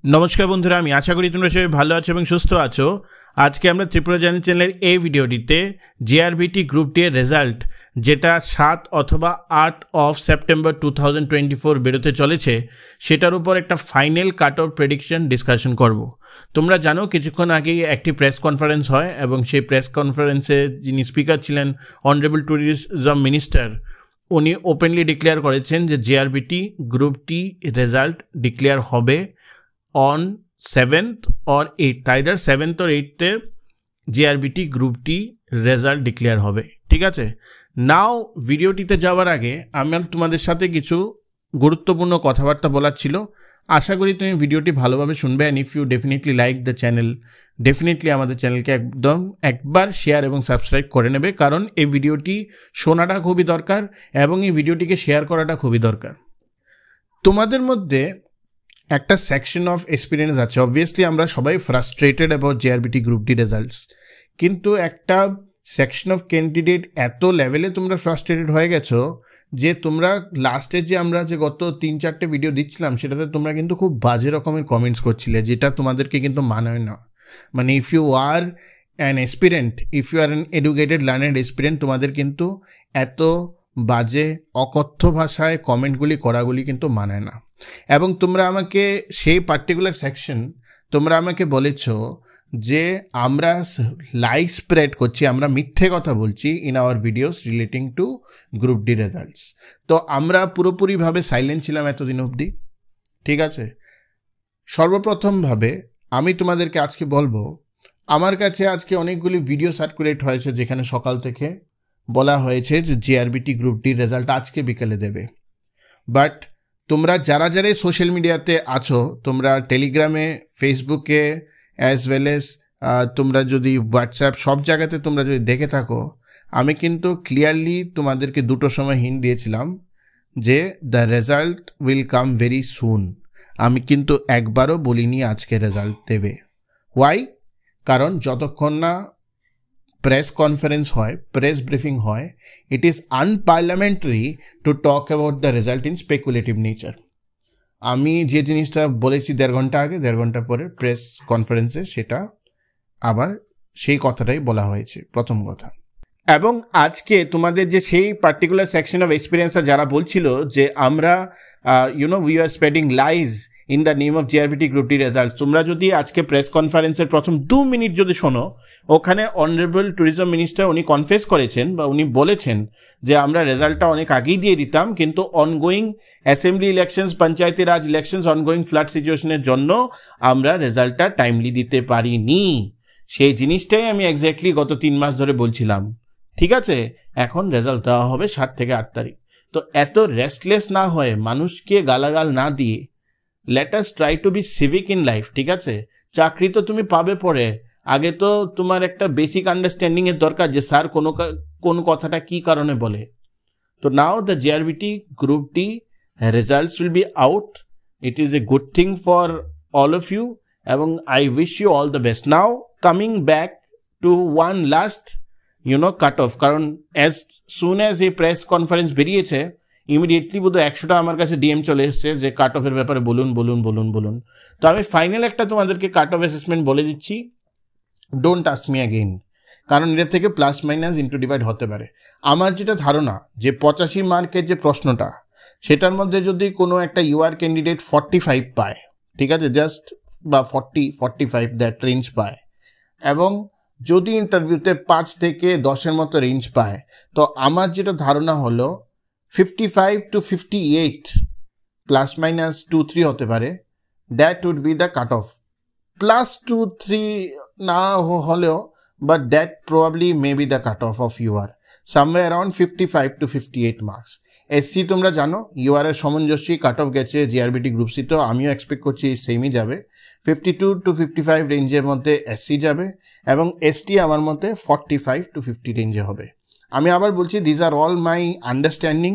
নমস্কার বন্ধুরা, আমি আশা করি তোমরা সবাই ভালো আছো এবং সুস্থ আছো। আজকে আমরা ত্রিপুরা জার্নি চ্যানেলের এই ভিডিওটিতে জেআরবিটি গ্রুপ ডি এর রেজাল্ট, যেটা 7 অথবা 8 অফ সেপ্টেম্বর 2024 বেরোতে চলেছে, সেটার উপর একটা final cut off prediction discussion করব। তোমরা জানো কিছুক্ষণ আগেই একটি প্রেস কনফারেন্স হয় এবং সেই প্রেস কনফারেন্সে যিনি স্পিকার ছিলেন অনারেবল ট্যুরিজম মিনিস্টার, উনি ওপেনলি ডিক্লেয়ার করেছেন যে JRBT group D result declare হবে on 7th or 8th, either 7th or 8th JRBT group D result declare হবে। ঠিক আছে, নাও ভিডিওটিতে যাওয়ার আগে আমার তোমাদের সাথে কিছু গুরুত্বপূর্ণ কথাবার্তা বলার ছিল। আশা করি তুমি ভিডিওটি ভালোভাবে শুনবে। And if you definitely like the channel, definitely আমাদের চ্যানেলকে একবার শেয়ার এবং সাবস্ক্রাইব করে নেবে, কারণ এই ভিডিওটি শোনাটা খুবই দরকার এবং এই ভিডিওটিকে শেয়ার করাটা খুবই দরকার। তোমাদের মধ্যে একটা সেকশন অফ এক্সপিরিয়েন্স আছে। অবভিয়াসলি আমরা সবাই frustrated about JRBT group D results, কিন্তু একটা সেকশন অফ ক্যান্ডিডেট এত লেভেলে তোমরা ফ্রাস্ট্রেটেড হয়ে গেছো যে তোমরা লাস্টে যে আমরা যে গত 3-4টে ভিডিও দিচ্ছিলাম সেটাতে তোমরা কিন্তু খুব বাজে রকমের কমেন্টস করছিলে, যেটা তোমাদেরকে কিন্তু মানায় না। মানে if you are an experienced, if you are an educated learned experienced, তোমাদের কিন্তু এত বাজে অকথ্য ভাষায় কমেন্টগুলি করাগুলি কিন্তু মানায় না। এবং তোমরা আমাকে সেই পার্টিকুলার সেকশন তোমরা আমাকে বলেছ যে আমরা লাই স্প্রেড করছি, আমরা মিথ্যে কথা বলছি in our videos relating to group D results. তো আমরা পুরোপুরিভাবে সাইলেন্ট ছিলাম এতদিন অবধি। ঠিক আছে, সর্বপ্রথমভাবে আমি তোমাদেরকে আজকে বলবো, আমার কাছে আজকে অনেকগুলি ভিডিও সার্কুলেট হয়েছে যেখানে সকাল থেকে বলা হয়েছে যে জেআরবিটি গ্রুপ ডি রেজাল্ট আজকে বিকেলে দেবে। বাট তোমরা যারা যারা সোশ্যাল মিডিয়াতে আছো, তোমরা টেলিগ্রামে, ফেসবুকে, অ্যাজ ওয়েল এজ তোমরা যদি হোয়াটসঅ্যাপ, সব জায়গাতে তোমরা যদি দেখে থাকো, আমি কিন্তু ক্লিয়ারলি তোমাদেরকে 2টোর সময় হিন্ট দিয়েছিলাম যে the result will come very soon. আমি কিন্তু একবারও বলিনি আজকে রেজাল্ট দেবে। ওয়াই? কারণ যতক্ষণ না প্রেস কনফারেন্স হয়, প্রেস ব্রিফিং হয়, it is unparliamentary to talk about the result in speculative nature. আমি যে জিনিসটা বলেছি 1.5 ঘন্টা আগে, 1.5 ঘন্টা পরে প্রেস কনফারেন্সে সেটা আবার সেই কথাটাই বলা হয়েছে, প্রথম কথা। এবং আজকে তোমাদের যে সেই পার্টিকুলার সেকশন অফ এক্সপিরিয়েন্সটা যারা বলছিল যে আমরা we are spreading lies in the name of JRBT group D result, তোমরা যদি আজকে প্রেস কনফারেন্সের প্রথম 2 মিনিট যদি শোনো, ওখানে অনারেবল ট্যুরিজম মিনিস্টার উনি কনফেস করেছেন বা উনি বলেছেন যে আমরা রেজাল্টটা অনেক আগেই দিয়ে দিতাম, কিন্তু অনগোয়িং অ্যাসেম্বলি ইলেকশনস, পঞ্চায়েতি রাজ ইলেকশনস, অনগোয়িং ফ্লাড সিচুয়েশনের জন্য আমরা রেজাল্টটা টাইমলি দিতে পারিনি। সেই জিনিসটাই আমি এক্স্যাক্টলি গত 3 মাস ধরে বলছিলাম। ঠিক আছে, এখন রেজাল্ট দেওয়া হবে 7 থেকে 8 তারিখ। তো এত রেস্টলেস না হয়ে, মানুষকে গালাগাল না দিয়ে, let us try to be civic in life. ঠিক আছে, চাকরি তো তুমি পাবে পরে, আগে তো তোমার একটা বেসিক আন্ডারস্ট্যান্ডিং এর দরকার যে স্যার কোন কথাটা কি কারণে বলে। তো now the JRBT group D results will be out. It is a good thing for all of you এবং I wish you all the best. Now coming back to one last cut off, কারণ as soon as এই press conference বেরিয়েছে, immediately বোধহয় 100টা আমার কাছে DM চলে এসছে যে কাট অফের ব্যাপারে বলুন বলুন বলুন বলুন। তো আমি ফাইনাল একটা তোমাদেরকে কাট অফ অ্যাসেসমেন্ট বলে দিচ্ছি, ডোন্ট আস্ক মি অ্যাগেইন, কারণ এর থেকে প্লাস মাইনাস ইন্টু ডিভাইড হতে পারে। আমার যেটা ধারণা যে 85 মার্কের যে প্রশ্নটা, সেটার মধ্যে যদি কোনো একটা ইউআর ক্যান্ডিডেট 45 পায়, ঠিক আছে, জাস্ট বা 40-45 দ্যাট রেঞ্জ পায়, এবং যদি ইন্টারভিউতে 5 থেকে 10-এর মতো রেঞ্জ পায়, তো আমার যেটা ধারণা হলো 55 to 58 প্লাস মাইনাস 2-3 হতে পারে, that would be the cut off. Plus 2-3 না হলেও, but that probably may be the cut off of UR, somewhere around 55 to 58 marks. SC তোমরা জানো ইউআর এর সামঞ্জস্যই কাট অফ গেছে, জেআরবিটি গ্রুপ সি তো আমিও এক্সপেক্ট করছি সেমই যাবে। 52 to 55 রেঞ্জের মধ্যে এসসি যাবে এবং এসটি আমার মতে 45 to 50 রেঞ্জে হবে। আমি আবার বলছি, these are all my understanding.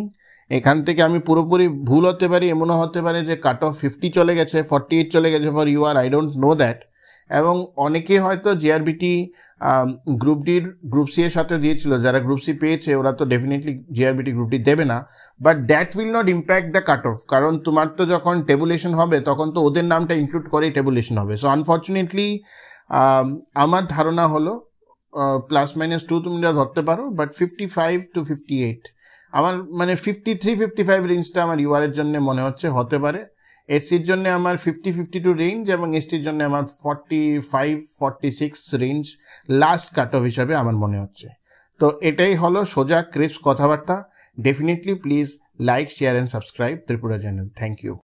এখান থেকে আমি পুরোপুরি ভুল হতে পারি, এমনও হতে পারে যে কাট অফ 50 চলে গেছে, 48 চলে গেছে for UR, I don't know that. এবং অনেকে হয়তো জেআরবিটি গ্রুপ ডির গ্রুপ সি এর সাথে দিয়েছিল, যারা গ্রুপ সি পেয়েছে ওরা তো ডেফিনেটলি জিআরবিটি গ্রুপ ডি দেবে না, but that will not impact the cut off, কারণ তোমার তো যখন টেবুলেশন হবে তখন তো ওদের নামটা ইনক্লুড করেই টেবুলেশন হবে। সো আনফর্চুনেটলি আমার ধারণা হলো +-2 তুমি ধরতে পারো, বাট 55 to 58 আমার মানে 53-55 রেঞ্জটা আমার ইউআর এর জন্য মনে হতে পারে। এসসির জন্য আমার 50-52 রেঞ্জ এবং এসটির জন্য আমার 45-46 রেঞ্জ লাস্ট কাট অফ হিসাবে আমার মনে হচ্ছে। তো এটাই হলো সোজা ক্রিস্প কথাবার্তা। Definitely please like, share and subscribe Tripura channel. Thank you.